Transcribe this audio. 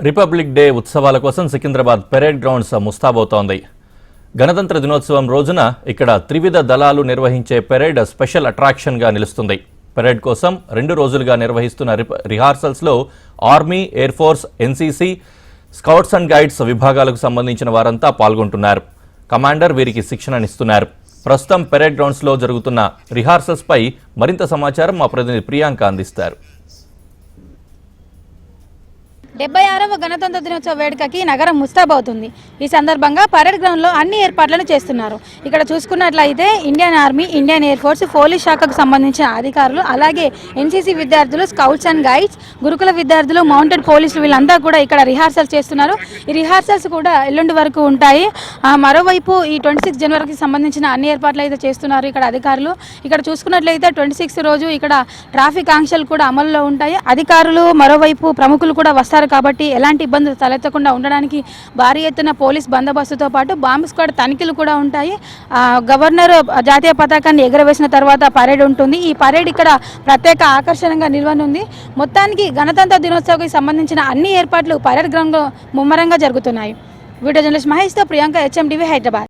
Republic day ఉత్సవాల కోసం Secunderabad parade grounds ముస్తాబవుతోంది. గణతంత్ర దినోత్సవం రోజున ఇక్కడ త్రివిధ దళాలు నిర్వహించే పెరేడ్ స్పెషల్ అట్రాక్షన్గా నిలుస్తుంది. పెరేడ్ కోసం 2 రోజులుగా నిర్వహిస్తున్న రిహార్సల్స్లో army, air force, NCC, scouts and guides విభాగాలకు సంబంధించిన వారంతా పాల్గొంటున్నారు. కమాండర్ వీరికి శిక్షణనిస్తున్నారు. ప్రస్తుతం పెరేడ్ గ్రౌండ్స్లో జరుగుతున్న రిహార్సల్స్పై మరింత సమాచారం మా ప్రతినిధి ప్రియాంక అందిస్తారు. 76వ గణతంత్ర దినోత్సవ వేడుకకి నగరం ముస్తాబవుతుంది. ఈ సందర్భంగా పరేడ్ గ్రౌండ్లో అన్ని ఏర్పాట్లను చేస్తున్నారు. ఇక్కడ చూసుకున్నట్లయితే Indian army, Indian air force, police శాఖకు సంబంధించిన అధికారులు, అలాగే ఎన్సీసీ విద్యార్థులు, స్కౌట్స్ అండ్ గైడ్స్, గురుకుల విద్యార్థులు, మౌంటెడ్ పోలీసులు వీళ్ళంతా కూడా ఇక్కడ రిహార్సల్స్ చేస్తున్నారు. ఈ రిహార్సల్స్ కూడా ఎల్లుండి వరకు ఉంటాయి. మరోవైపు ఈ 26 జనవరికి సంబంధించిన అన్ని ఏర్పాట్లు అయితే చేస్తున్నారు ఇక్కడ అధికారులు. ఇక్కడ చూసుకున్నట్లయితే 26 రోజు ఇక్కడ ట్రాఫిక్ ఆంక్షలు కూడా అమల్లో ఉంటాయి. అధికారులు మరోవైపు ప్రముఖులు కూడా వస్తారు కాబట్టి ఎలాంటి ఇబ్బందులు తలెత్తకుండా ఉండడానికి భారీ ఎత్తున పోలీస్ బందోబస్తుతో పాటు బాంబ్ స్క్వాడ్ తనిఖీలు కూడా ఉంటాయి. గవర్నర్ జాతీయ పతాకాన్ని ఎగరవేసిన తర్వాత పరేడ్ ఉంటుంది. ఈ పరేడ్ ఇక్కడ ప్రత్యేక ఆకర్షణగా నిలవనుంది. మొత్తానికి గణతంత్ర దినోత్సవానికి సంబంధించిన అన్ని ఏర్పాట్లు పరేడ్ గ్రౌండ్లో ముమ్మరంగా జరుగుతున్నాయి. వీడియో జర్నలిస్ట్ మహేష్తో ప్రియాంక, HMTV, హైదరాబాద్.